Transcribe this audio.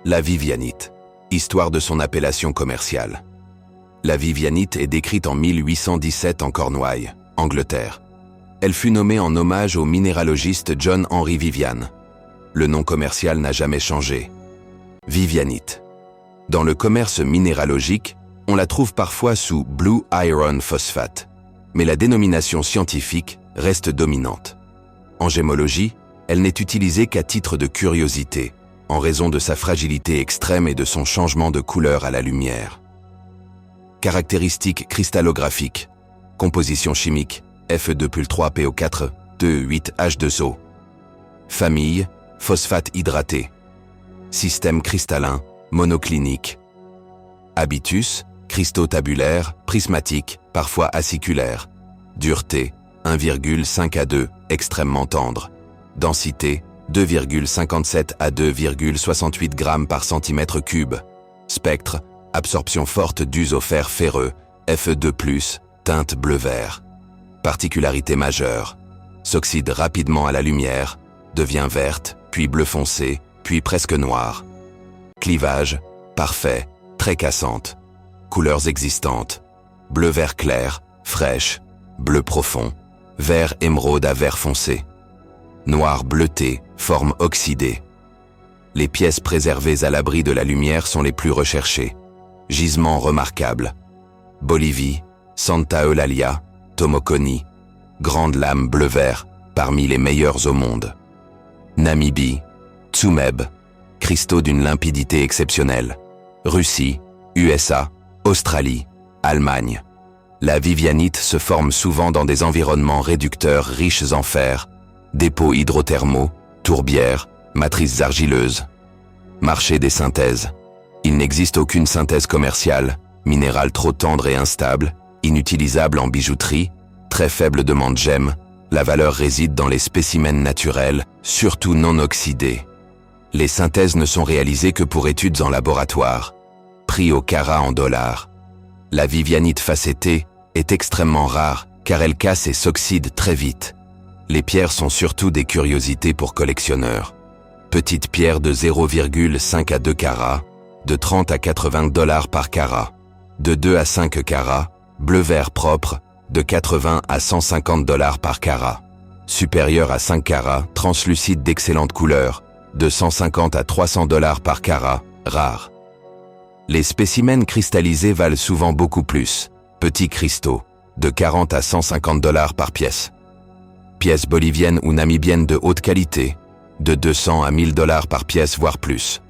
La vivianite. Histoire de son appellation commerciale. La vivianite est décrite en 1817 en Cornouailles, Angleterre. Elle fut nommée en hommage au minéralogiste John Henry Vivian. Le nom commercial n'a jamais changé. Vivianite. Dans le commerce minéralogique, on la trouve parfois sous Blue Iron Phosphate, mais la dénomination scientifique reste dominante. En gémologie, elle n'est utilisée qu'à titre de curiosité, en raison de sa fragilité extrême et de son changement de couleur à la lumière. Caractéristiques cristallographiques. Composition chimique, Fe2+3PO4, 2,8H2O. Famille, phosphate hydraté. Système cristallin, monoclinique. Habitus, cristaux tabulaires, prismatiques, parfois aciculaires. Dureté, 1,5 à 2, extrêmement tendre. Densité, 2,57 à 2,68 grammes par centimètre cube. Spectre, absorption forte d'use au fer ferreux, Fe2+, teinte bleu-vert. Particularité majeure, s'oxyde rapidement à la lumière, devient verte, puis bleu foncé, puis presque noire. Clivage, parfait, très cassante. Couleurs existantes, bleu-vert clair, fraîche, bleu profond, vert émeraude à vert foncé. Noir bleuté, forme oxydée. Les pièces préservées à l'abri de la lumière sont les plus recherchées. Gisements remarquables. Bolivie, Santa Eulalia, Tomokoni. Grande lame bleu-vert, parmi les meilleures au monde. Namibie, Tsumeb. Cristaux d'une limpidité exceptionnelle. Russie, USA, Australie, Allemagne. La vivianite se forme souvent dans des environnements réducteurs riches en fer, dépôts hydrothermaux, tourbières, matrices argileuses. Marché des synthèses. Il n'existe aucune synthèse commerciale, minéral trop tendre et instable, inutilisable en bijouterie, très faible demande gemme, la valeur réside dans les spécimens naturels, surtout non oxydés. Les synthèses ne sont réalisées que pour études en laboratoire. Prix au carat en dollars. La vivianite facettée est extrêmement rare car elle casse et s'oxyde très vite. Les pierres sont surtout des curiosités pour collectionneurs. Petites pierres de 0,5 à 2 carats, de 30 à 80 dollars par carat. De 2 à 5 carats, bleu-vert propre, de 80 à 150 dollars par carat. Supérieur à 5 carats, translucide d'excellente couleur, de 150 à 300 dollars par carat, rare. Les spécimens cristallisés valent souvent beaucoup plus. Petits cristaux, de 40 à 150 dollars par pièce. Pièces boliviennes ou namibiennes de haute qualité, de 200 à 1000 dollars par pièce voire plus.